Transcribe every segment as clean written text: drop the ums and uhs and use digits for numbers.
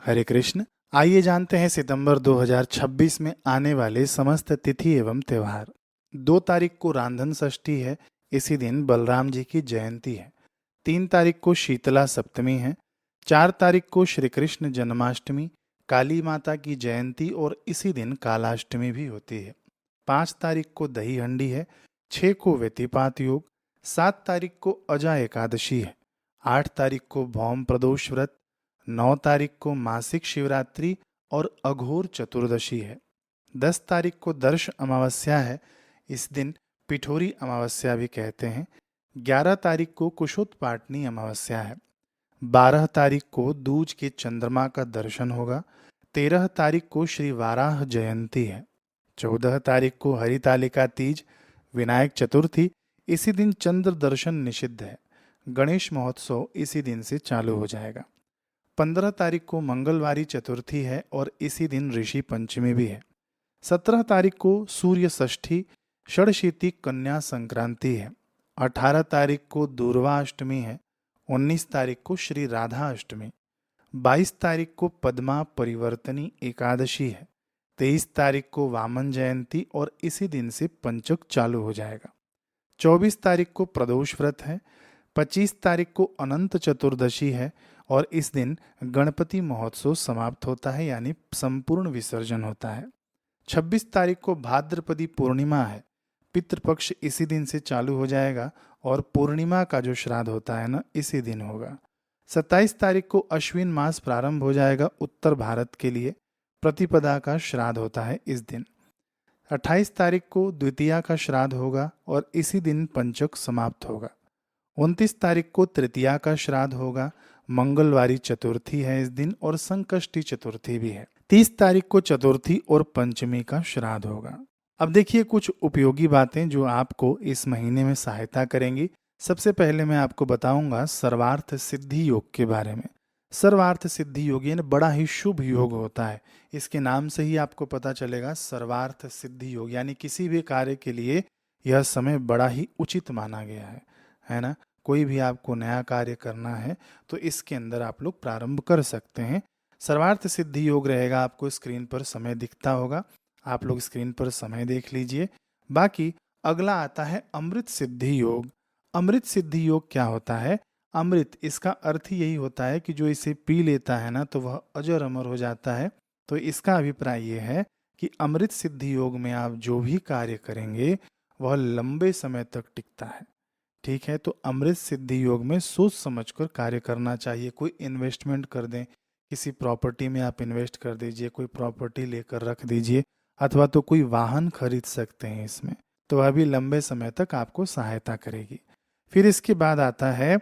हरे कृष्ण। आइए जानते हैं सितंबर 2026 में आने वाले समस्त तिथि एवं त्योहार। 2 तारीख को रांधन षष्ठी है, इसी दिन बलराम जी की जयंती है। 3 तारीख को शीतला सप्तमी है। 4 तारीख को श्री कृष्ण जन्माष्टमी, काली माता की जयंती और इसी दिन कालाष्टमी भी होती है। 5 तारीख को दही हंडी है। 6 को व्यतिपात योग। 7 तारीख को अजा एकादशी है। 8 तारीख को भौम प्रदोष व्रत। 9 तारीख को मासिक शिवरात्रि और अघोर चतुर्दशी है। 10 तारीख को दर्श अमावस्या है, इस दिन पिठोरी अमावस्या भी कहते हैं। 11 तारीख को कुशोत्पाटनी अमावस्या है। 12 तारीख को दूज के चंद्रमा का दर्शन होगा। 13 तारीख को श्री वाराह जयंती है। 14 तारीख को हरितालिका तीज, विनायक चतुर्थी, इसी दिन चंद्र दर्शन निषिद्ध है। गणेश महोत्सव इसी दिन से चालू हो जाएगा। 15 तारीख को मंगलवारी चतुर्थी है और इसी दिन ऋषि पंचमी भी है। 17 तारीख को सूर्य षष्ठी, षड़शीती कन्या संक्रांति है। 18 तारीख को दूर्वा अष्टमी है। 19 तारीख को श्री राधा अष्टमी। 22 तारीख को पद्मा परिवर्तनी एकादशी है। 23 तारीख को वामन जयंती और इसी दिन से पंचक चालू हो जाएगा। 24 तारीख को प्रदोष व्रत है। 25 तारीख को अनंत चतुर्दशी है और इस दिन गणपति महोत्सव समाप्त होता है, यानी संपूर्ण विसर्जन होता है। 26 तारीख को भाद्रपदी पूर्णिमा है। पितृपक्ष इसी दिन से चालू हो जाएगा और पूर्णिमा का जो श्राद्ध होता है ना, इसी दिन होगा। 27 तारीख को अश्विन मास प्रारंभ हो जाएगा उत्तर भारत के लिए। प्रतिपदा का श्राद्ध होता है इस दिन। 28 तारीख को द्वितीया का श्राद्ध होगा और इसी दिन पंचक समाप्त होगा। 29 तारीख को तृतीया का श्राद्ध होगा। मंगलवारी चतुर्थी है इस दिन और संकष्टी चतुर्थी भी है। 30 तारीख को चतुर्थी और पंचमी का श्राद्ध होगा। अब देखिए कुछ उपयोगी बातें जो आपको इस महीने में सहायता करेंगी। सबसे पहले मैं आपको बताऊंगा सर्वार्थ सिद्धि योग के बारे में। सर्वार्थ सिद्धि योग यानी बड़ा ही शुभ योग होता है। इसके नाम से ही आपको पता चलेगा सर्वार्थ सिद्धि योग, यानी किसी भी कार्य के लिए यह समय बड़ा ही उचित माना गया है ना। कोई भी आपको नया कार्य करना है तो इसके अंदर आप लोग प्रारंभ कर सकते हैं। सर्वार्थ सिद्धि योग रहेगा, आपको स्क्रीन पर समय दिखता होगा, आप लोग स्क्रीन पर समय देख लीजिए। बाकी अगला आता है अमृत सिद्धि योग। अमृत सिद्धि योग क्या होता है? अमृत, इसका अर्थ ही यही होता है कि जो इसे पी लेता है ना तो वह अजर अमर हो जाता है। तो इसका अभिप्राय ये है कि अमृत सिद्धि योग में आप जो भी कार्य करेंगे वह लंबे समय तक टिकता है। ठीक है, तो अमृत सिद्धि योग में सोच समझकर कार्य करना चाहिए। कोई इन्वेस्टमेंट कर दें, किसी प्रॉपर्टी में आप इन्वेस्ट कर दीजिए, कोई प्रॉपर्टी लेकर रख दीजिए, अथवा तो कोई वाहन खरीद सकते हैं इसमें, तो वह भी लंबे समय तक आपको सहायता करेगी। फिर इसके बाद आता है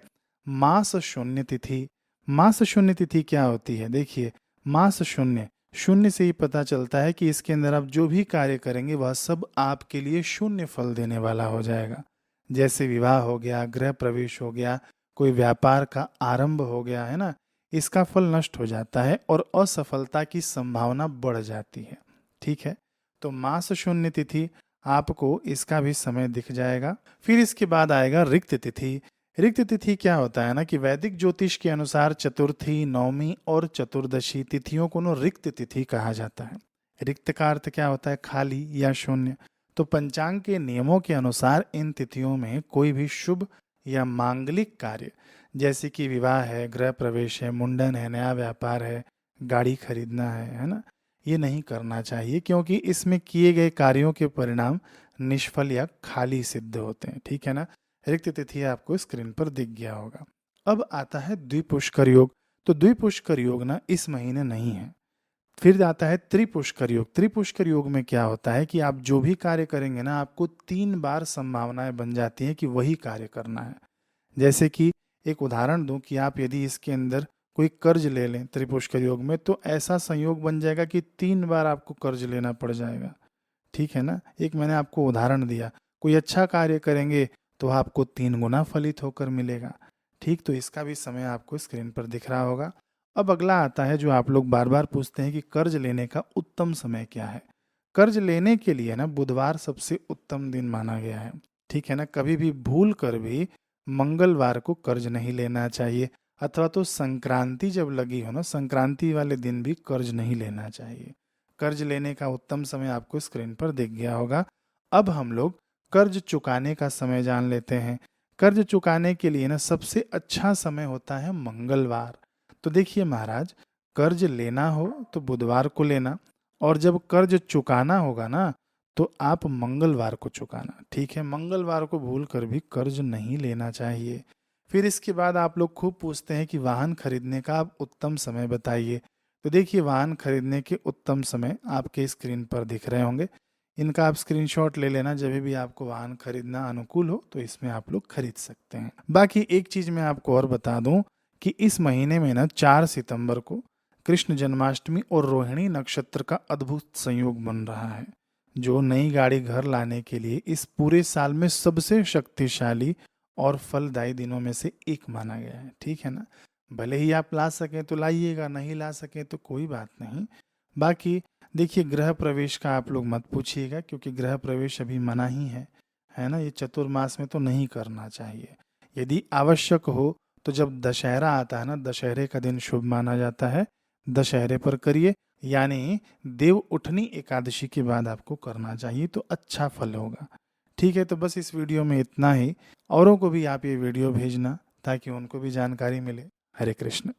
मास शून्य तिथि। मास शून्य तिथि क्या होती है? देखिए, मास शून्य, शून्य से ही पता चलता है कि इसके अंदर आप जो भी कार्य करेंगे वह सब आपके लिए शून्य फल देने वाला हो जाएगा। जैसे विवाह हो गया, गृह प्रवेश हो गया, कोई व्यापार का आरंभ हो गया, है ना, इसका फल नष्ट हो जाता है और असफलता की संभावना बढ़ जाती है। ठीक है, तो मास शून्य तिथि आपको इसका भी समय दिख जाएगा। फिर इसके बाद आएगा रिक्त तिथि। रिक्त तिथि क्या होता है ना कि वैदिक ज्योतिष के अनुसार चतुर्थी, नवमी और चतुर्दशी तिथियों को न रिक्त तिथि कहा जाता है। रिक्त का अर्थ क्या होता है? खाली या शून्य। तो पंचांग के नियमों के अनुसार इन तिथियों में कोई भी शुभ या मांगलिक कार्य, जैसे कि विवाह है, गृह प्रवेश है, मुंडन है, नया व्यापार है, गाड़ी खरीदना है ना, ये नहीं करना चाहिए, क्योंकि इसमें किए गए कार्यों के परिणाम निष्फल या खाली सिद्ध होते हैं। ठीक है ना। रिक्त तिथि आपको स्क्रीन पर दिख गया होगा। अब आता है द्विपुष्कर योग। तो द्विपुष्कर योग ना इस महीने नहीं है। फिर आता है त्रिपुष्कर योग। त्रिपुष्कर योग में क्या होता है कि आप जो भी कार्य करेंगे ना, आपको 3 बार संभावनाएं बन जाती हैं कि वही कार्य करना है। जैसे कि एक उदाहरण दूं कि आप यदि इसके अंदर कोई कर्ज ले लें त्रिपुष्कर योग में, तो ऐसा संयोग बन जाएगा कि 3 बार आपको कर्ज लेना पड़ जाएगा। ठीक है ना। एक मैंने आपको उदाहरण दिया, कोई अच्छा कार्य करेंगे तो आपको 3 गुना फलित होकर मिलेगा। ठीक, तो इसका भी समय आपको स्क्रीन पर दिख रहा होगा। अब अगला आता है जो आप लोग बार बार पूछते हैं कि कर्ज लेने का उत्तम समय क्या है। कर्ज लेने के लिए ना बुधवार सबसे उत्तम दिन माना गया है। ठीक है ना। कभी भी भूल कर भी मंगलवार को कर्ज नहीं लेना चाहिए। अथवा तो संक्रांति जब लगी हो ना, संक्रांति वाले दिन भी कर्ज नहीं लेना चाहिए। कर्ज लेने का उत्तम समय आपको स्क्रीन पर दिख गया होगा। अब हम लोग कर्ज चुकाने का समय जान लेते हैं। कर्ज चुकाने के लिए ना सबसे अच्छा समय होता है मंगलवार। तो देखिए महाराज, कर्ज लेना हो तो बुधवार को लेना, और जब कर्ज चुकाना होगा ना तो आप मंगलवार को चुकाना। ठीक है, मंगलवार को भूल कर भी कर्ज नहीं लेना चाहिए। फिर इसके बाद आप लोग खूब पूछते हैं कि वाहन खरीदने का आप उत्तम समय बताइए। तो देखिए, वाहन खरीदने के उत्तम समय आपके स्क्रीन पर दिख रहे होंगे। इनका आप स्क्रीनशॉट ले लेना, जब भी आपको वाहन खरीदना अनुकूल हो तो इसमें आप लोग खरीद सकते हैं। बाकी एक चीज मैं आपको और बता दूं कि इस महीने में ना 4 सितंबर को कृष्ण जन्माष्टमी और रोहिणी नक्षत्र का अद्भुत संयोग बन रहा है, जो नई गाड़ी घर लाने के लिए इस पूरे साल में सबसे शक्तिशाली और फलदायी दिनों में से एक माना गया है। ठीक है ना, भले ही आप ला सकें तो लाइएगा, नहीं ला सकें तो कोई बात नहीं। बाकी देखिए, गृह प्रवेश का आप लोग मत पूछिएगा, क्योंकि गृह प्रवेश अभी मना ही है ना, ये चतुर्मास में तो नहीं करना चाहिए। यदि आवश्यक हो तो जब दशहरा आता है ना, दशहरे का दिन शुभ माना जाता है, दशहरे पर करिए, यानी देव उठनी एकादशी के बाद आपको करना चाहिए, तो अच्छा फल होगा। ठीक है, तो बस इस वीडियो में इतना ही। औरों को भी आप ये वीडियो भेजना ताकि उनको भी जानकारी मिले। हरे कृष्ण।